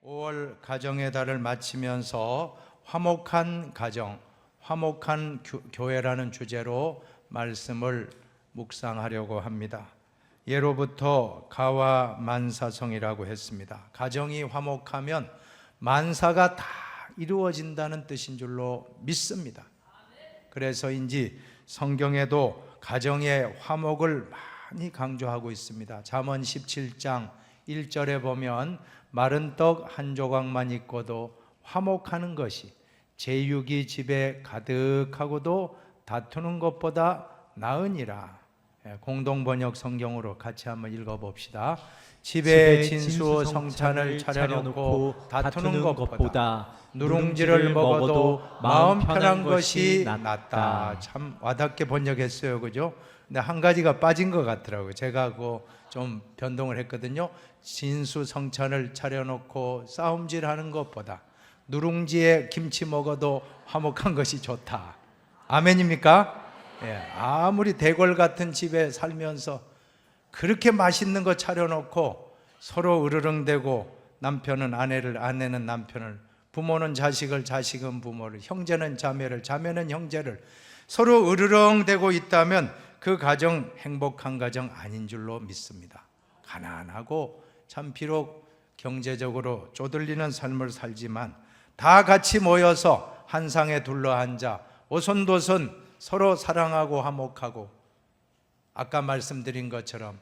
5월 가정의 달을 마치면서 화목한 가정, 화목한 교회라는 주제로 말씀을 묵상하려고 합니다. 예로부터 가와 만사성이라고 했습니다. 가정이 화목하면 만사가 다 이루어진다는 뜻인 줄로 믿습니다. 그래서인지 성경에도 가정의 화목을 많이 강조하고 있습니다. 잠언 17장 1절에 보면 마른 떡 한 조각만 있고도 화목하는 것이 제육이 집에 가득하고도 다투는 것보다 나으니라. 공동번역 성경으로 같이 한번 읽어봅시다. 집에 진수 성찬을 차려놓고 다투는 것보다 누룽지를 먹어도 마음 편한 것이 낫다. 참 와닿게 번역했어요, 그죠? 근데 한 가지가 빠진 것 같더라고요. 제가 좀 변동을 했거든요. 진수 성찬을 차려놓고 싸움질하는 것보다 누룽지에 김치 먹어도 화목한 것이 좋다. 아멘입니까? 예, 아무리 대궐 같은 집에 살면서 그렇게 맛있는 거 차려놓고 서로 으르렁대고 남편은 아내를, 아내는 남편을, 부모는 자식을, 자식은 부모를, 형제는 자매를, 자매는 형제를 서로 으르렁대고 있다면 그 가정 행복한 가정 아닌 줄로 믿습니다. 가난하고 참 비록 경제적으로 쪼들리는 삶을 살지만 다 같이 모여서 한 상에 둘러앉아 오손도손 서로 사랑하고 화목하고 아까 말씀드린 것처럼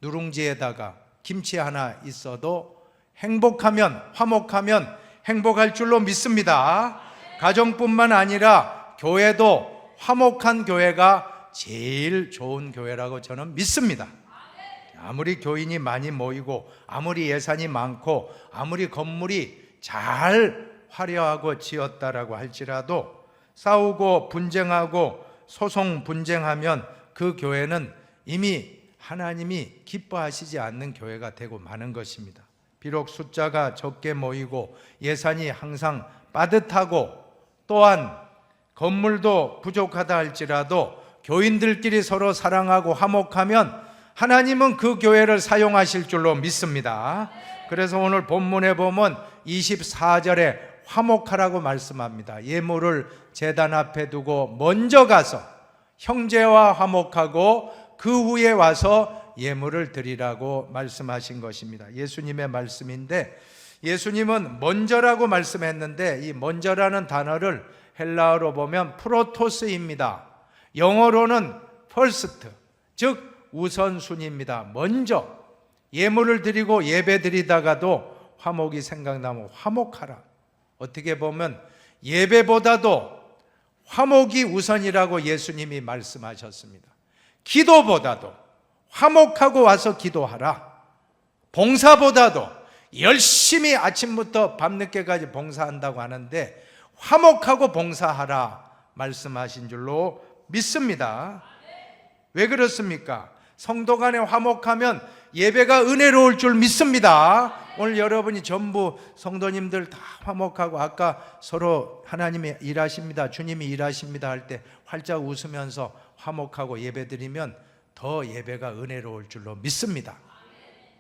누룽지에다가 김치 하나 있어도 행복하면, 화목하면 행복할 줄로 믿습니다. 가정뿐만 아니라 교회도 화목한 교회가 제일 좋은 교회라고 저는 믿습니다. 아무리 교인이 많이 모이고 아무리 예산이 많고 아무리 건물이 잘 화려하고 지었다라고 할지라도 싸우고 분쟁하고 소송 분쟁하면 그 교회는 이미 하나님이 기뻐하시지 않는 교회가 되고 마는 것입니다. 비록 숫자가 적게 모이고 예산이 항상 빠듯하고 또한 건물도 부족하다 할지라도 교인들끼리 서로 사랑하고 화목하면 하나님은 그 교회를 사용하실 줄로 믿습니다. 그래서 오늘 본문에 보면 24절에 화목하라고 말씀합니다. 예물을 제단 앞에 두고 먼저 가서 형제와 화목하고 그 후에 와서 예물을 드리라고 말씀하신 것입니다. 예수님의 말씀인데 예수님은 먼저라고 말씀했는데 이 먼저라는 단어를 헬라어로 보면 프로토스입니다. 영어로는 first, 즉 우선순위입니다. 먼저 예물을 드리고 예배 드리다가도 화목이 생각나면 화목하라. 어떻게 보면 예배보다도 화목이 우선이라고 예수님이 말씀하셨습니다. 기도보다도 화목하고 와서 기도하라. 봉사보다도 열심히 아침부터 밤늦게까지 봉사한다고 하는데 화목하고 봉사하라 말씀하신 줄로 믿습니다. 왜 그렇습니까? 성도 간에 화목하면 예배가 은혜로울 줄 믿습니다. 오늘 여러분이 전부 성도님들 다 화목하고 아까 서로 하나님이 일하십니다, 주님이 일하십니다 할 때 활짝 웃으면서 화목하고 예배드리면 더 예배가 은혜로울 줄로 믿습니다.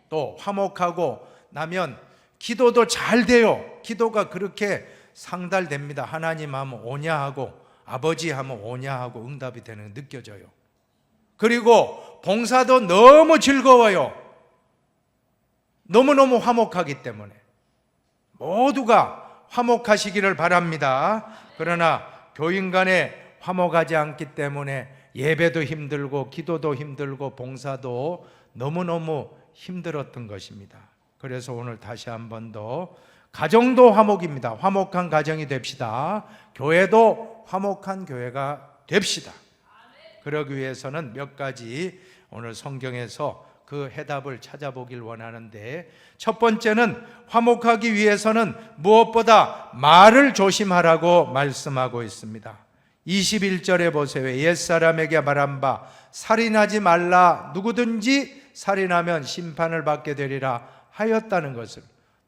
또 화목하고 나면 기도도 잘 돼요. 기도가 그렇게 상달됩니다. 하나님 하면 오냐 하고 아버지 하면 오냐 하고 응답이 되는 게 느껴져요. 그리고 봉사도 너무 즐거워요. 너무너무 화목하기 때문에 모두가 화목하시기를 바랍니다. 그러나 교인 간에 화목하지 않기 때문에 예배도 힘들고 기도도 힘들고 봉사도 너무너무 힘들었던 것입니다. 그래서 오늘 다시 한 번 더 가정도 화목입니다. 화목한 가정이 됩시다. 교회도 화목한 교회가 됩시다. 그러기 위해서는 몇 가지 오늘 성경에서 그 해답을 찾아보길 원하는데 첫 번째는 화목하기 위해서는 무엇보다 말을 조심하라고 말씀하고 있습니다. 21절에 보세요. 옛사람에게 말한 바 살인하지 말라. 누구든지 살인하면 심판을 받게 되리라 하였다는 것을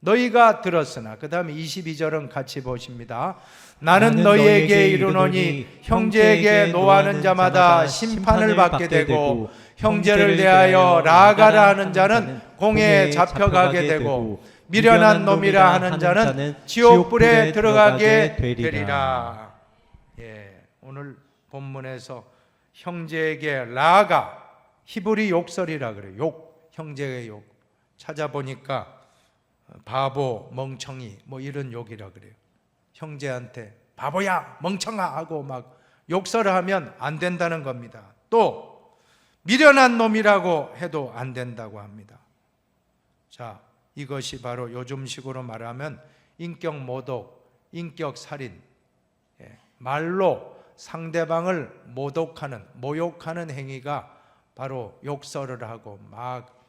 너희가 들었으나 그 다음에 22절은 같이 보십니다. 나는 너희에게 이르노니 형제에게 노하는 자마다 심판을 받게 되고 형제를 대하여 나아가라 하는 자는 공에 잡혀가게 되고 미련한 놈이라 하는 자는 지옥불에 들어가게 되리라. 예, 오늘 본문에서 형제에게 라가 히브리 욕설이라 그래요. 욕, 형제의 욕. 찾아보니까 바보, 멍청이 뭐 이런 욕이라 그래요. 형제한테 바보야, 멍청아 하고 막 욕설을 하면 안 된다는 겁니다. 또 미련한 놈이라고 해도 안 된다고 합니다. 자, 이것이 바로 요즘식으로 말하면 인격 모독, 인격 살인, 말로 상대방을 모독하는, 모욕하는 행위가 바로 욕설을 하고 막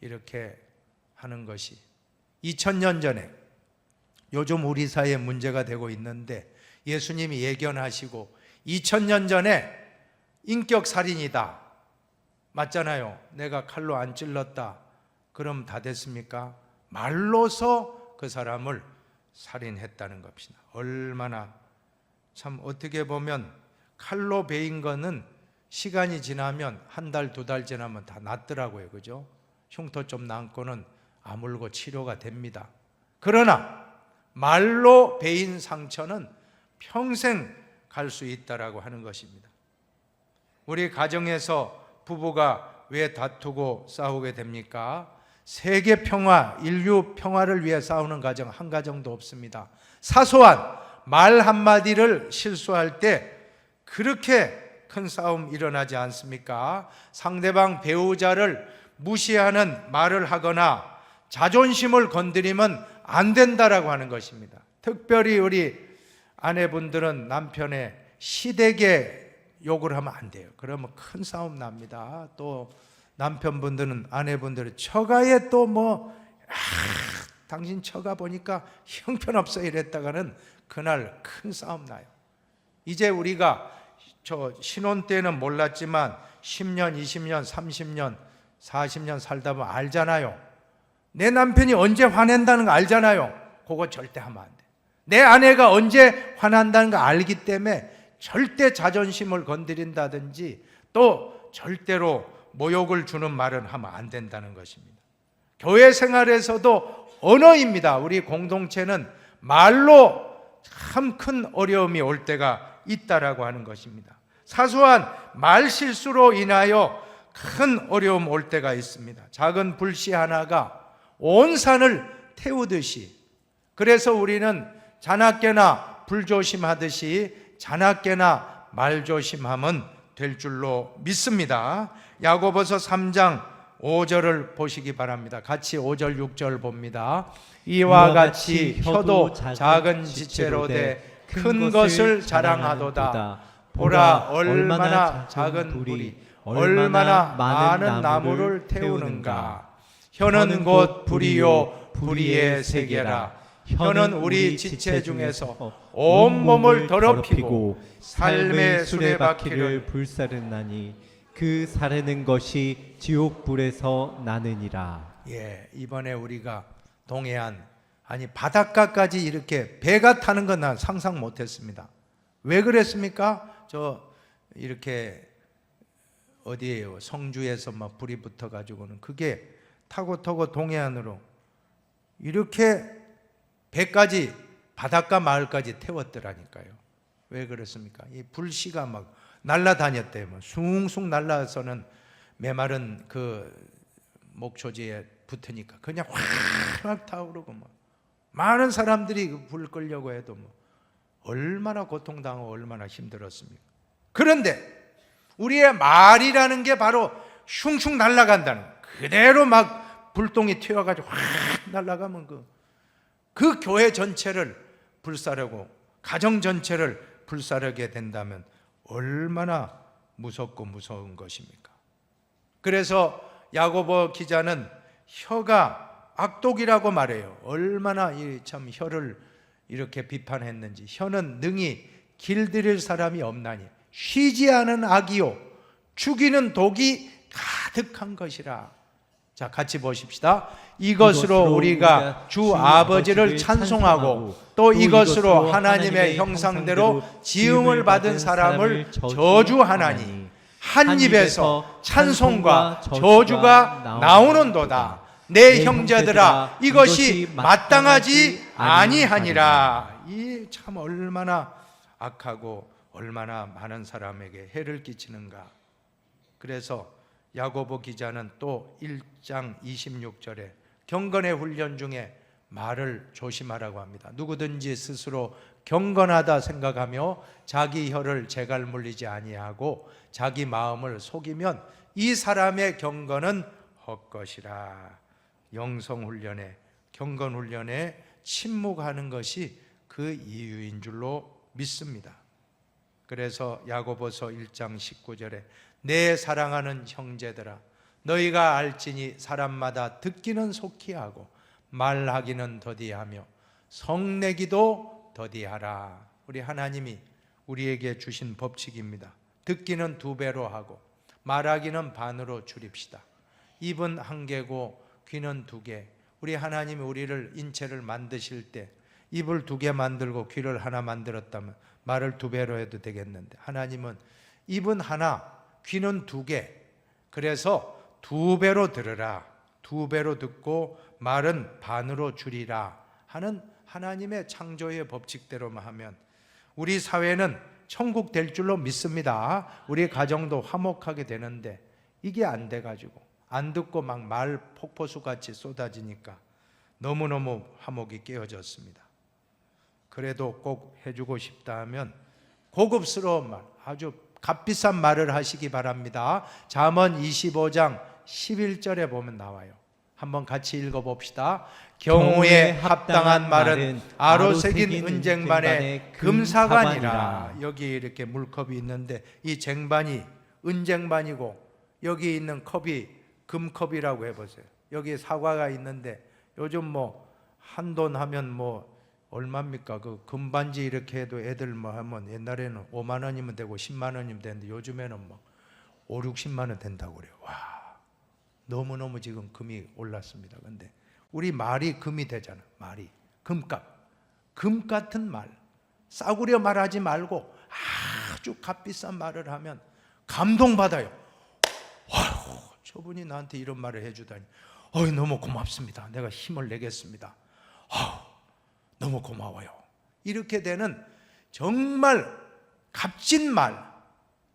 이렇게 하는 것이 2000년 전에 요즘 우리 사회에 문제가 되고 있는데, 예수님이 예견하시고 2000년 전에 인격 살인이다 맞잖아요. 내가 칼로 안 찔렀다 그럼 다 됐습니까? 말로서 그 사람을 살인했다는 것입니다. 얼마나 참, 어떻게 보면 칼로 베인 거는 시간이 지나면 한 달, 두 달 지나면 다 낫더라고요. 그죠? 흉터 좀 남고는 아물고 치료가 됩니다. 그러나 말로 베인 상처는 평생 갈 수 있다라고 하는 것입니다. 우리 가정에서 부부가 왜 다투고 싸우게 됩니까? 세계 평화, 인류 평화를 위해 싸우는 가정 한 가정도 없습니다. 사소한 말 한마디를 실수할 때 그렇게 큰 싸움 일어나지 않습니까? 상대방 배우자를 무시하는 말을 하거나 자존심을 건드리면 안 된다라고 하는 것입니다. 특별히 우리 아내분들은 남편의 시댁에 욕을 하면 안 돼요. 그러면 큰 싸움 납니다. 또 남편분들은 아내분들의 처가에 또 뭐 당신 처가 보니까 형편없어 이랬다가는 그날 큰 싸움 나요. 이제 우리가 저 신혼 때는 몰랐지만 10년, 20년, 30년, 40년 살다 보면 알잖아요. 내 남편이 언제 화낸다는 거 알잖아요. 그거 절대 하면 안 돼. 내 아내가 언제 화난다는 거 알기 때문에 절대 자존심을 건드린다든지 또 절대로 모욕을 주는 말은 하면 안 된다는 것입니다. 교회 생활에서도 언어입니다. 우리 공동체는 말로 참 큰 어려움이 올 때가 있다라고 하는 것입니다. 사소한 말 실수로 인하여 큰 어려움 올 때가 있습니다. 작은 불씨 하나가 온 산을 태우듯이, 그래서 우리는 자나깨나 불조심하듯이 자나깨나 말조심하면 될 줄로 믿습니다. 야고보서 3장 5절을 보시기 바랍니다. 같이 5절 6절 봅니다. 이와 같이 혀도 작은 지체로 돼 큰 것을 자랑하도다. 보라, 얼마나 작은 불이 얼마나 많은 나무를 태우는가. 혀는 곧 불이요 불의의 세계라. 혀는 우리 지체 중에서 온 몸을 더럽히고 삶의 수레바퀴를 불사르나니 그 사르는 것이 지옥불에서 나느니라. 예, 이번에 우리가 동해안, 아니 바닷가까지 이렇게 배가 타는 건 난 상상 못했습니다. 왜 그랬습니까? 저 이렇게 어디에요? 성주에서 막 불이 붙어가지고는 그게 타고 동해안으로 이렇게 배까지 바닷가 마을까지 태웠더라니까요. 왜 그렇습니까? 이 불씨가 막 날아다녔대요. 숭숭 날아서는 메마른 그 목초지에 붙으니까 그냥 확 타오르고 뭐 많은 사람들이 불 끌려고 해도 뭐 얼마나 고통당하고 얼마나 힘들었습니까? 그런데 우리의 말이라는 게 바로 슝슝 날아간다는, 그대로 막 불똥이 튀어가지고 확 날아가면 그 교회 전체를 불사르고 가정 전체를 불사르게 된다면 얼마나 무섭고 무서운 것입니까? 그래서 야고보 기자는 혀가 악독이라고 말해요. 얼마나 참 혀를 이렇게 비판했는지. 혀는 능히 길들일 사람이 없나니 쉬지 않은 악이요 죽이는 독이 가득한 것이라. 자, 같이 보십시다. 이것으로 우리가 주 아버지를 찬송하고 또 이것으로 하나님의 형상대로 지음을 받은 사람을 저주하나니 한 입에서 찬송과 저주가 나오는도다. 내 형제들아 이것이 마땅하지 아니하니라. 이 참 얼마나 악하고 얼마나 많은 사람에게 해를 끼치는가. 그래서 야고보 기자는 또 1장 26절에 경건의 훈련 중에 말을 조심하라고 합니다. 누구든지 스스로 경건하다 생각하며 자기 혀를 재갈 물리지 아니하고 자기 마음을 속이면 이 사람의 경건은 헛것이라. 영성훈련에, 경건훈련에 침묵하는 것이 그 이유인 줄로 믿습니다. 그래서 야고보서 1장 19절에 내 사랑하는 형제들아 너희가 알지니 사람마다 듣기는 속히 하고 말하기는 더디하며 성내기도 더디하라. 우리 하나님이 우리에게 주신 법칙입니다. 듣기는 2배로 하고 말하기는 반으로 줄입시다. 입은 1개고 귀는 2개. 우리 하나님이 우리를 인체를 만드실 때 입을 2개 만들고 귀를 하나 만들었다면 말을 2배로 해도 되겠는데 하나님은 입은 하나, 귀는 2개. 그래서 2배로 들으라. 2배로 듣고 말은 반으로 줄이라 하는 하나님의 창조의 법칙대로만 하면 우리 사회는 천국 될 줄로 믿습니다. 우리 가정도 화목하게 되는데 이게 안 돼가지고 안 듣고 막 말 폭포수같이 쏟아지니까 너무너무 화목이 깨어졌습니다. 그래도 꼭 해주고 싶다 하면 고급스러운 말, 아주 값비싼 말을 하시기 바랍니다. 잠언 25장 11절에 보면 나와요. 한번 같이 읽어봅시다. 경우에 합당한 말은 아로새긴 은쟁반의 금사관이라. 여기 이렇게 물컵이 있는데 이 쟁반이 은쟁반이고 여기 있는 컵이 금컵이라고 해보세요. 여기 사과가 있는데 요즘 뭐 한돈 하면 뭐 얼마입니까? 그 금반지 이렇게 해도 애들 뭐 하면 옛날에는 5만 원이면 되고 10만 원이면 되는데 요즘에는 뭐 5, 60만 원 된다고 그래요. 와. 너무너무 지금 금이 올랐습니다. 근데 우리 말이 금이 되잖아. 말이 금값, 금 같은 말, 싸구려 말하지 말고 아주 값비싼 말을 하면 감동받아요. 와우, 저분이 나한테 이런 말을 해주다니 너무 고맙습니다. 내가 힘을 내겠습니다. 너무 고마워요. 이렇게 되는 정말 값진 말,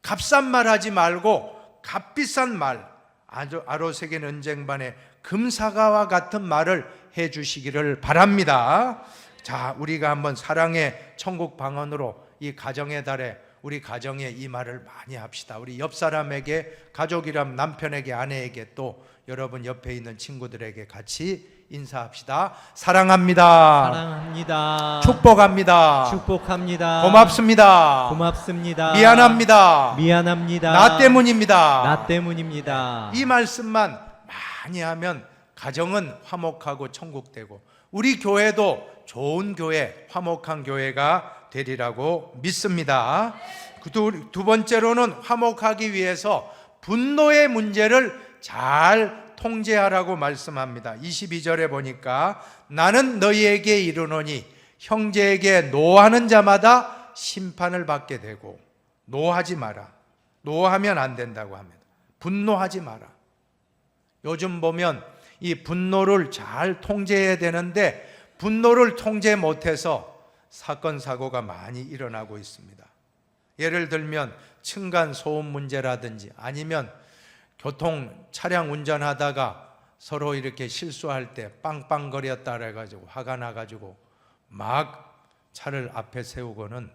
값싼 말 하지 말고 값비싼 말, 아로새긴 은쟁반의 금사과와 같은 말을 해주시기를 바랍니다. 자, 우리가 한번 사랑의 천국 방언으로 이 가정의 달에 우리 가정에 이 말을 많이 합시다. 우리 옆 사람에게, 가족이란 남편에게, 아내에게, 또 여러분 옆에 있는 친구들에게 같이 인사합시다. 사랑합니다. 사랑합니다. 축복합니다. 축복합니다. 고맙습니다. 고맙습니다. 미안합니다. 미안합니다. 나 때문입니다. 나 때문입니다. 이 말씀만 많이 하면 가정은 화목하고 천국되고 우리 교회도 좋은 교회, 화목한 교회가 되리라고 믿습니다. 두 번째로는 화목하기 위해서 분노의 문제를 잘 통제하라고 말씀합니다. 22절에 보니까 나는 너희에게 이르노니 형제에게 노하는 자마다 심판을 받게 되고, 노하지 마라. 노하면 안 된다고 합니다. 분노하지 마라. 요즘 보면 이 분노를 잘 통제해야 되는데 분노를 통제 못해서 사건 사고가 많이 일어나고 있습니다. 예를 들면 층간 소음 문제라든지 아니면 교통 차량 운전하다가 서로 이렇게 실수할 때 빵빵거렸다 그래가지고 화가 나가지고 막 차를 앞에 세우고는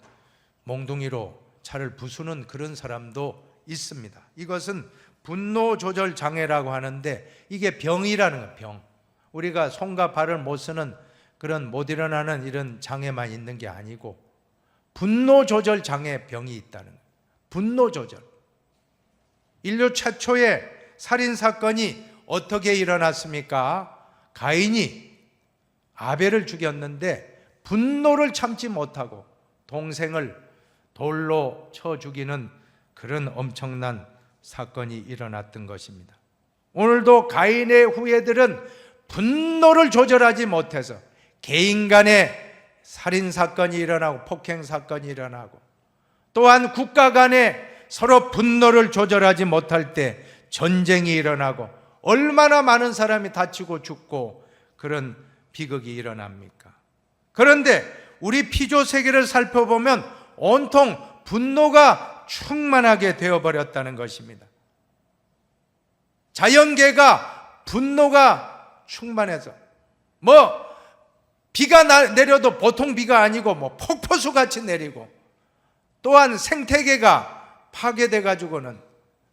몽둥이로 차를 부수는 그런 사람도 있습니다. 이것은 분노 조절 장애라고 하는데 이게 병이라는 거예요. 병. 우리가 손과 발을 못 쓰는 그런 못 일어나는 이런 장애만 있는 게 아니고 분노 조절 장애 병이 있다는 거예요. 분노 조절. 인류 최초의 살인 사건이 어떻게 일어났습니까? 가인이 아벨을 죽였는데 분노를 참지 못하고 동생을 돌로 쳐 죽이는 그런 엄청난 사건이 일어났던 것입니다. 오늘도 가인의 후예들은 분노를 조절하지 못해서 개인 간의 살인 사건이 일어나고 폭행 사건이 일어나고 또한 국가 간에 서로 분노를 조절하지 못할 때 전쟁이 일어나고 얼마나 많은 사람이 다치고 죽고 그런 비극이 일어납니까? 그런데 우리 피조 세계를 살펴보면 온통 분노가 충만하게 되어버렸다는 것입니다. 자연계가 분노가 충만해서 비가 내려도 보통 비가 아니고 폭포수 같이 내리고, 또한 생태계가 파괴돼 가지고는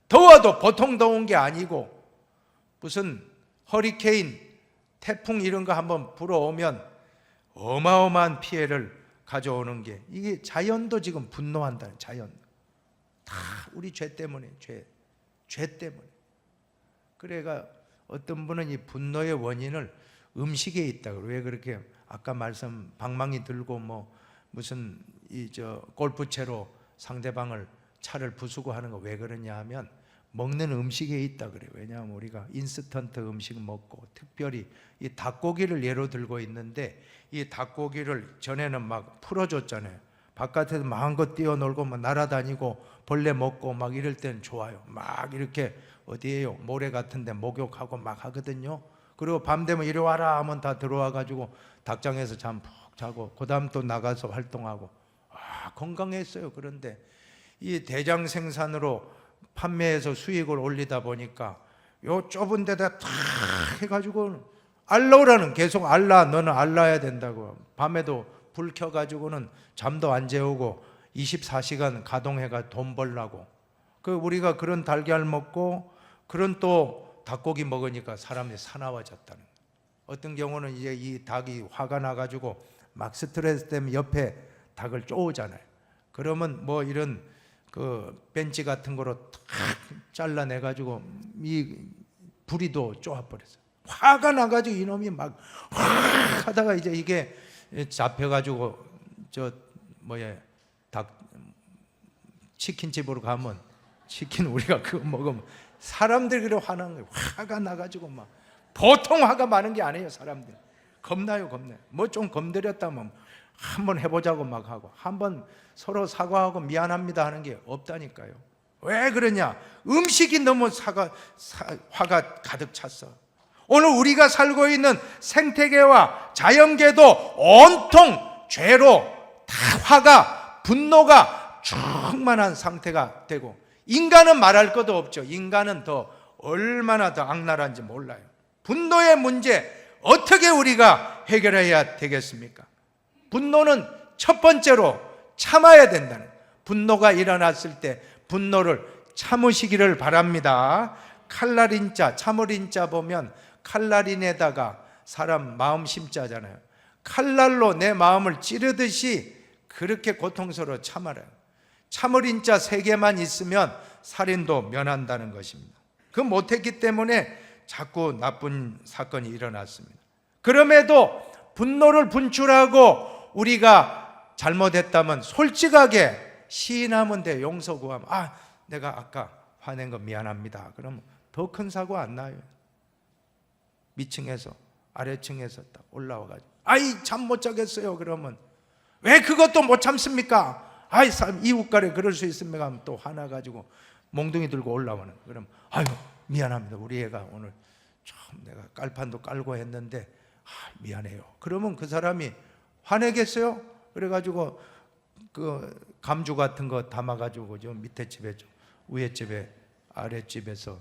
더워도 보통 더운 게 아니고 무슨 허리케인, 태풍 이런 거 한번 불어오면 어마어마한 피해를 가져오는 게, 이게 자연도 지금 분노한다는, 자연 다 우리 죄 때문에, 죄 때문에. 그래가 어떤 분은 이 분노의 원인을 음식에 있다고. 왜 그렇게 아까 말씀 방망이 들고 무슨 골프채로 상대방을 차를 부수고 하는 거 왜 그러냐 하면 먹는 음식에 있다 그래요. 왜냐하면 우리가 인스턴트 음식 먹고, 특별히 이 닭고기를 예로 들고 있는데, 이 닭고기를 전에는 막 풀어줬잖아요. 바깥에서 마음껏 뛰어놀고 날아다니고 벌레 먹고 막 이럴 때는 좋아요. 막 이렇게 어디에요, 모래 같은 데 목욕하고 막 하거든요. 그리고 밤 되면 이리 와라 하면 다 들어와 가지고 닭장에서 잠 푹 자고, 그 다음 또 나가서 활동하고, 건강했어요. 그런데 이 대장 생산으로 판매해서 수익을 올리다 보니까 요 좁은 데다 탁 해가지고 알라오라는, 계속 알라, 너는 알라야 된다고. 밤에도 불 켜가지고는 잠도 안 재우고 24시간 가동해가 돈 벌라고. 우리가 그런 달걀 먹고 그런 또 닭고기 먹으니까 사람이 사나워졌다는. 어떤 경우는 이제 이 닭이 화가 나가지고 막 스트레스 때문에 옆에 닭을 쪼우잖아요. 그러면 이런 벤치 같은 거로 탁 잘라내가지고 이 부리도 쪼아버렸어요. 화가 나가지고 이놈이 막 하다가 이제 이게 잡혀가지고 닭 치킨집으로 가면 치킨 우리가 그거 먹으면 사람들이 그래 화나는 거예요. 화가 나가지고 막 보통 화가 많은 게 아니에요. 사람들 겁나요. 좀 검들였다면 한번 해보자고 막 하고, 한번 서로 사과하고 미안합니다 하는 게 없다니까요. 왜 그러냐? 음식이 너무 화가 가득 찼어. 오늘 우리가 살고 있는 생태계와 자연계도 온통 죄로 다 화가, 분노가 충만한 상태가 되고, 인간은 말할 것도 없죠. 인간은 얼마나 더 악랄한지 몰라요. 분노의 문제 어떻게 우리가 해결해야 되겠습니까? 분노는 첫 번째로 참아야 된다는, 분노가 일어났을 때 분노를 참으시기를 바랍니다. 칼날인자, 참을인자 보면 칼날인에다가 사람 마음 심자잖아요. 칼날로 내 마음을 찌르듯이 그렇게 고통스러워 참아라요. 참을인자 3개만 있으면 살인도 면한다는 것입니다. 그 못했기 때문에 자꾸 나쁜 사건이 일어났습니다. 그럼에도 분노를 분출하고 우리가 잘못했다면 솔직하게 시인하면 돼. 용서 구하면, 내가 아까 화낸 거 미안합니다. 그러면 더 큰 사고 안 나요. 위층에서 아래층에서 딱 올라와가지고 잠 못 자겠어요. 그러면 왜 그것도 못 참습니까? 이웃가래 그럴 수 있습니까? 하면 또 화나가지고 몽둥이 들고 올라오는. 그럼 미안합니다. 우리 애가 오늘 참 내가 깔판도 깔고 했는데 미안해요. 그러면 그 사람이 화내겠어요? 그래가지고 감주 같은 거 담아가지고 저 밑에 집에 위에 집에 아래 집에서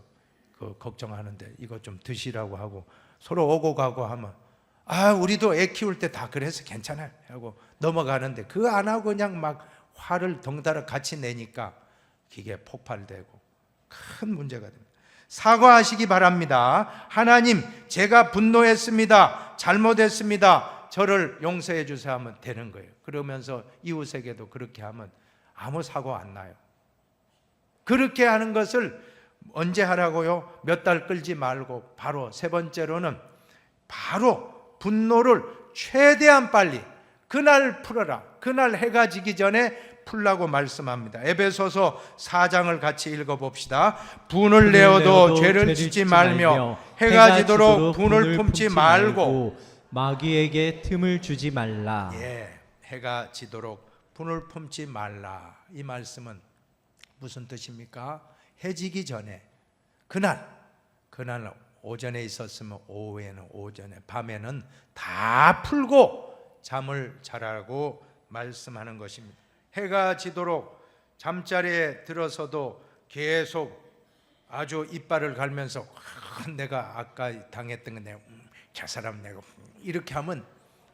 걱정하는데 이거 좀 드시라고 하고 서로 오고 가고 하면 우리도 애 키울 때 다 그래서 괜찮아요 하고 넘어가는데, 그거 안 하고 그냥 막 화를 덩달아 같이 내니까 기계 폭발되고 큰 문제가 됩니다. 사과하시기 바랍니다. 하나님, 제가 분노했습니다. 잘못했습니다. 저를 용서해 주세요 하면 되는 거예요. 그러면서 이웃에게도 그렇게 하면 아무 사고 안 나요. 그렇게 하는 것을 언제 하라고요? 몇 달 끌지 말고 바로 세 번째로는 바로 분노를 최대한 빨리 그날 풀어라. 그날 해가 지기 전에 풀라고 말씀합니다. 에베소서 4장을 같이 읽어봅시다. 분을 내어도 죄를 짓지 말며 해가 지도록 분을 품지 말고 마귀에게 틈을 주지 말라. 해가 지도록 분을 품지 말라. 이 말씀은 무슨 뜻입니까? 해지기 전에 그날 오전에 있었으면 오후에는 오전에, 밤에는 다 풀고 잠을 자라고 말씀하는 것입니다. 해가 지도록 잠자리에 들어서도 계속 아주 이빨을 갈면서 내가 아까 당했던 거 내가 저 사람 내가 이렇게 하면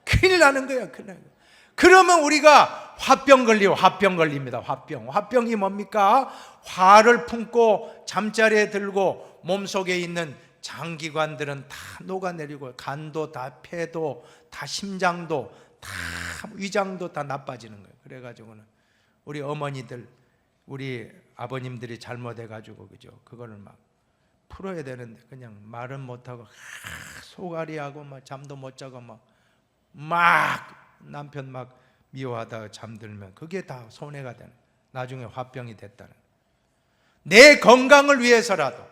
큰일 나는 거야. 큰일 나는 거야. 그러면 우리가 화병 걸립니다. 화병이 뭡니까? 화를 품고 잠자리에 들고 몸속에 있는 장기관들은 다 녹아내리고 간도 다 폐도 다 심장도 다 위장도 다 나빠지는 거예요. 그래가지고는 우리 어머니들 우리 아버님들이 잘못해가지고 그죠? 그거를 막 풀어야 되는데 그냥 말은 못하고 소가리하고 막 잠도 못 자고 막 남편 막 미워하다가 잠들면 그게 다 손해가 되는, 나중에 화병이 됐다는. 내 건강을 위해서라도,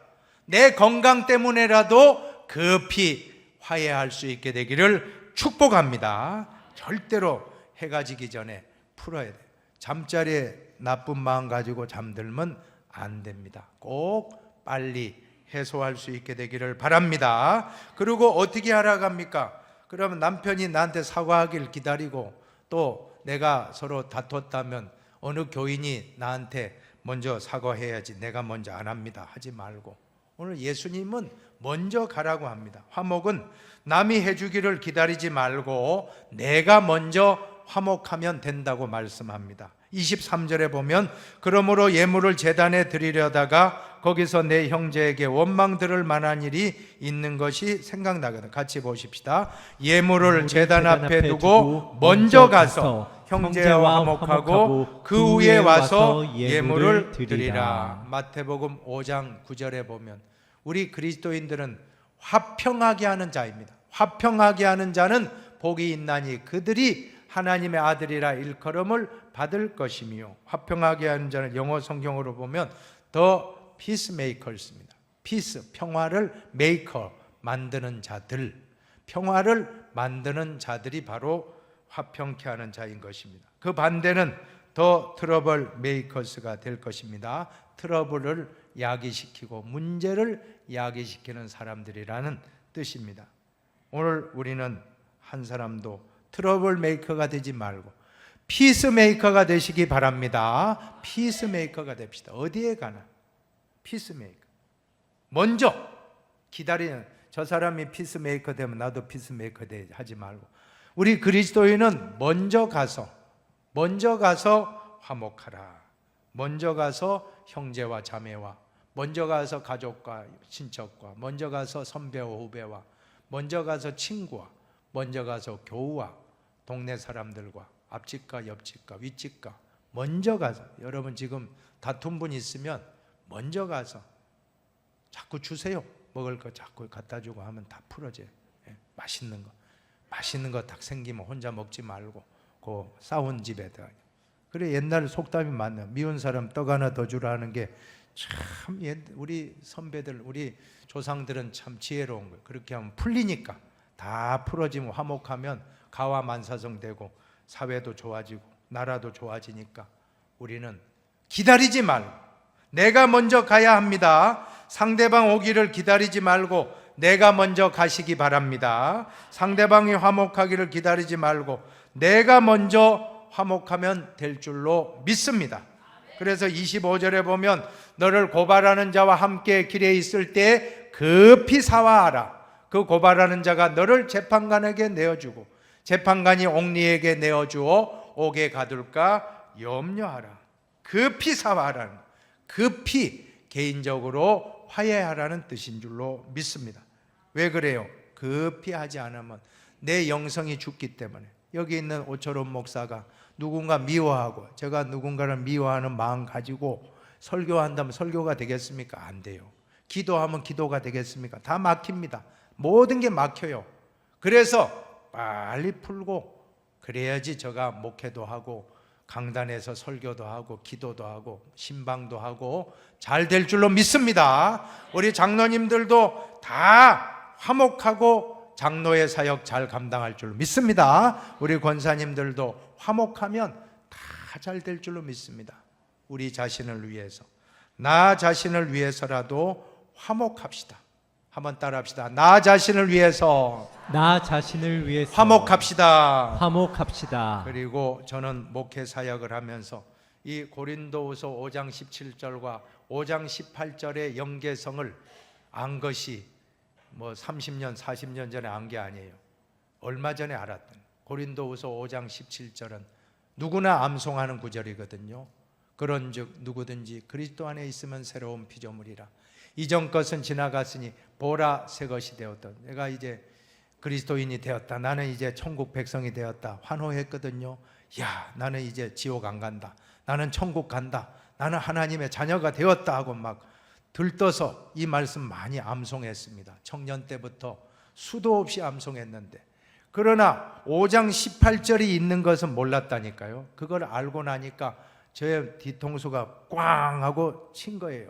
내 건강 때문에라도 급히 화해할 수 있게 되기를 축복합니다. 절대로 해가 지기 전에 풀어야 돼요. 잠자리에 나쁜 마음 가지고 잠들면 안 됩니다. 꼭 빨리 해소할 수 있게 되기를 바랍니다. 그리고 어떻게 하라고 합니까? 그러면 남편이 나한테 사과하길 기다리고 또 내가 서로 다퉜다면 어느 교인이 나한테 먼저 사과해야지 내가 먼저 안 합니다 하지 말고, 오늘 예수님은 먼저 가라고 합니다. 화목은 남이 해주기를 기다리지 말고 내가 먼저 화목하면 된다고 말씀합니다. 23절에 보면 그러므로 예물을 제단에 드리려다가 거기서 내 형제에게 원망 들을 만한 일이 있는 것이 생각나거든. 같이 보십시다. 예물을 제단 앞에 두고 먼저 가서 형제와 화목하고 그 후에 와서 예물을 드리라. 마태복음 5장 9절에 보면 우리 그리스도인들은 화평하게 하는 자입니다. 화평하게 하는 자는 복이 있나니 그들이 하나님의 아들이라 일컬음을 받을 것이며, 화평하게 하는 자는 영어 성경으로 보면 The Peacemakers입니다. Peace, 평화를 메이커, 만드는 자들, 평화를 만드는 자들이 바로 화평케 하는 자인 것입니다. 그 반대는 The Trouble Makers가 될 것입니다. 트러블을 야기시키고 문제를 야기시키는 사람들이라는 뜻입니다. 오늘 우리는 한 사람도 트러블 메이커가 되지 말고 피스메이커가 되시기 바랍니다. 피스메이커가 됩시다. 어디에 가나 피스메이커. 먼저 기다리는, 저 사람이 피스메이커 되면 나도 피스메이커 돼 하지 말고 우리 그리스도인은 먼저 가서 화목하라. 먼저 가서 형제와 자매와, 먼저 가서 가족과 친척과, 먼저 가서 선배와 후배와, 먼저 가서 친구와, 먼저 가서 교우와, 동네 사람들과, 앞집과 옆집과 윗집과 먼저 가서, 여러분 지금 다툰 분 있으면 먼저 가서 자꾸 주세요. 먹을 거 자꾸 갖다 주고 하면 다 풀어져요. 맛있는 거 딱 생기면 혼자 먹지 말고 그 싸운 집에다. 그래, 옛날 속담이 많네요. 미운 사람 떡 하나 더 주라 하는 게 참 우리 선배들, 우리 조상들은 참 지혜로운 거예요. 그렇게 하면 풀리니까, 다 풀어지면 화목하면 가와만사성 되고 사회도 좋아지고 나라도 좋아지니까 우리는 기다리지 말고 내가 먼저 가야 합니다. 상대방 오기를 기다리지 말고 내가 먼저 가시기 바랍니다. 상대방이 화목하기를 기다리지 말고 내가 먼저 화목하면 될 줄로 믿습니다. 그래서 25절에 보면 너를 고발하는 자와 함께 길에 있을 때 급히 사화하라. 그 고발하는 자가 너를 재판관에게 내어주고 재판관이 옥리에게 내어주어 옥에 가둘까 염려하라. 급히 사화하라는, 급히 개인적으로 화해하라는 뜻인 줄로 믿습니다. 왜 그래요? 급히 하지 않으면 내 영성이 죽기 때문에. 여기 있는 오철원 목사가 누군가 미워하고, 제가 누군가를 미워하는 마음 가지고 설교한다면 설교가 되겠습니까? 안 돼요. 기도하면 기도가 되겠습니까? 다 막힙니다. 모든 게 막혀요. 그래서 빨리 풀고 그래야지 제가 목회도 하고 강단에서 설교도 하고 기도도 하고 신방도 하고 잘 될 줄로 믿습니다. 우리 장로님들도 다 화목하고 장로의 사역 잘 감당할 줄로 믿습니다. 우리 권사님들도 화목하면 다 잘 될 줄로 믿습니다. 우리 자신을 위해서, 나 자신을 위해서라도 화목합시다. 한번 따라합시다. 나 자신을 위해서 나 자신을 위해서 화목합시다. 화목합시다. 그리고 저는 목회 사역을 하면서 이 고린도후서 5장 17절과 5장 18절의 연계성을 안 것이 뭐 30년 40년 전에 안 게 아니에요. 얼마 전에 알았던 고린도후서 5장 17절은 누구나 암송하는 구절이거든요. 그런즉 누구든지 그리스도 안에 있으면 새로운 피조물이라. 이전 것은 지나갔으니 보라 새 것이 되었다. 내가 이제 그리스도인이 되었다. 나는 이제 천국 백성이 되었다. 환호했거든요. 야, 나는 이제 지옥 안 간다. 나는 천국 간다. 나는 하나님의 자녀가 되었다 하고 막 들떠서 이 말씀 많이 암송했습니다. 청년 때부터 수도 없이 암송했는데, 그러나 5장 18절이 있는 것은 몰랐다니까요. 그걸 알고 나니까 저의 뒤통수가 꽝 하고 친 거예요.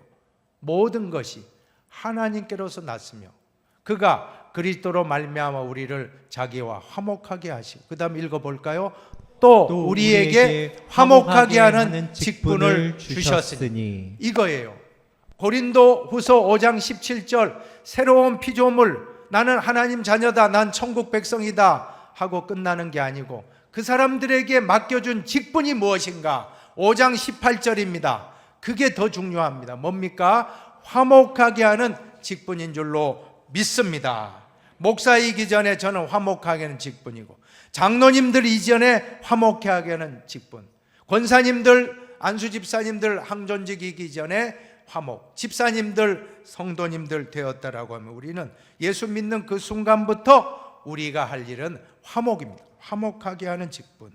모든 것이 하나님께로서 났으며 그가 그리스도로 말미암아 우리를 자기와 화목하게 하시고, 그 다음 읽어볼까요? 또 우리에게 화목하게 하는 직분을 주셨으니. 이거예요. 고린도 후서 5장 17절 새로운 피조물, 나는 하나님 자녀다, 난 천국 백성이다 하고 끝나는 게 아니고 그 사람들에게 맡겨준 직분이 무엇인가? 5장 18절입니다. 그게 더 중요합니다. 뭡니까? 화목하게 하는 직분인 줄로 믿습니다. 목사이기 전에 저는 화목하게 하는 직분이고, 장로님들 이전에 화목하게 하는 직분, 권사님들, 안수집사님들 항존직이기 전에 화목, 집사님들, 성도님들 되었다라고 하면 우리는 예수 믿는 그 순간부터 우리가 할 일은 화목입니다. 화목하게 하는 직분.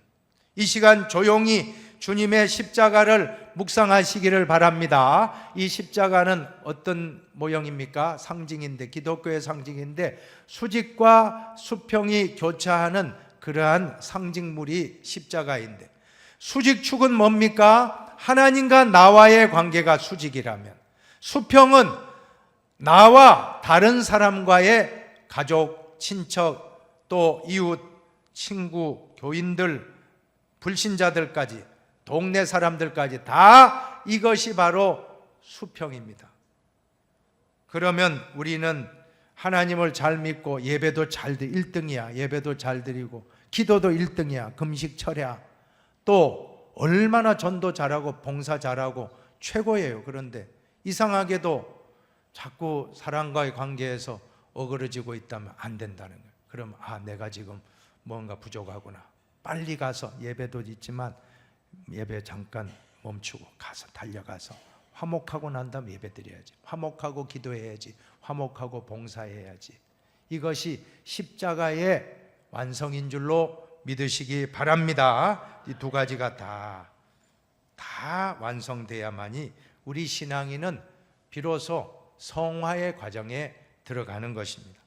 이 시간 조용히 주님의 십자가를 묵상하시기를 바랍니다. 이 십자가는 어떤 모형입니까? 상징인데, 기독교의 상징인데 수직과 수평이 교차하는 그러한 상징물이 십자가인데, 수직축은 뭡니까? 하나님과 나와의 관계가 수직이라면, 수평은 나와 다른 사람과의 가족, 친척, 또 이웃, 친구, 교인들, 불신자들까지, 동네 사람들까지 다 이것이 바로 수평입니다. 그러면 우리는 하나님을 잘 믿고 예배도 잘 드리고, 1등이야. 예배도 잘 드리고 기도도 1등이야. 금식 철야. 또 얼마나 전도 잘하고 봉사 잘하고 최고예요. 그런데 이상하게도 자꾸 사람과의 관계에서 어그러지고 있다면 안 된다는 거예요. 그럼 내가 지금 뭔가 부족하구나. 빨리 가서, 예배도 있지만 예배 잠깐 멈추고 가서, 달려가서 화목하고 난 다음 예배 드려야지. 화목하고 기도해야지. 화목하고 봉사해야지. 이것이 십자가의 완성인 줄로 믿으시기 바랍니다. 이 두 가지가 다 완성돼야만이 우리 신앙인은 비로소 성화의 과정에 들어가는 것입니다.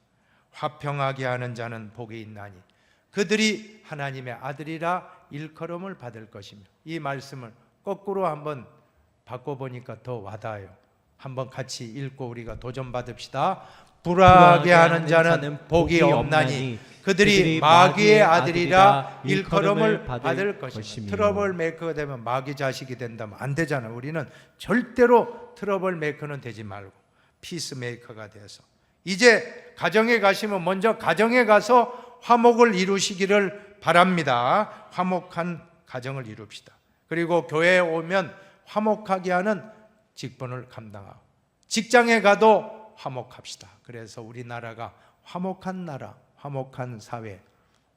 화평하게 하는 자는 복이 있나니 그들이 하나님의 아들이라 일컬음을 받을 것이며. 이 말씀을 거꾸로 한번 바꿔보니까 더 와닿아요. 한번 같이 읽고 우리가 도전받읍시다. 불화하게 하는 자는 복이 없나니 그들이 마귀의 아들이라 일컬음을 받을 것이며. 트러블 메이커가 되면 마귀 자식이 된다면 안 되잖아요. 우리는 절대로 트러블 메이커는 되지 말고 피스 메이커가 돼서, 이제 가정에 가시면 먼저 가정에 가서 화목을 이루시기를 바랍니다. 화목한 가정을 이룹시다. 그리고 교회에 오면 화목하게 하는 직분을 감당하고, 직장에 가도 화목합시다. 그래서 우리나라가 화목한 나라, 화목한 사회,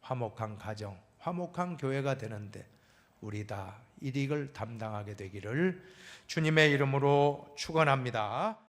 화목한 가정, 화목한 교회가 되는데 우리 다 이 일을 담당하게 되기를 주님의 이름으로 축원합니다.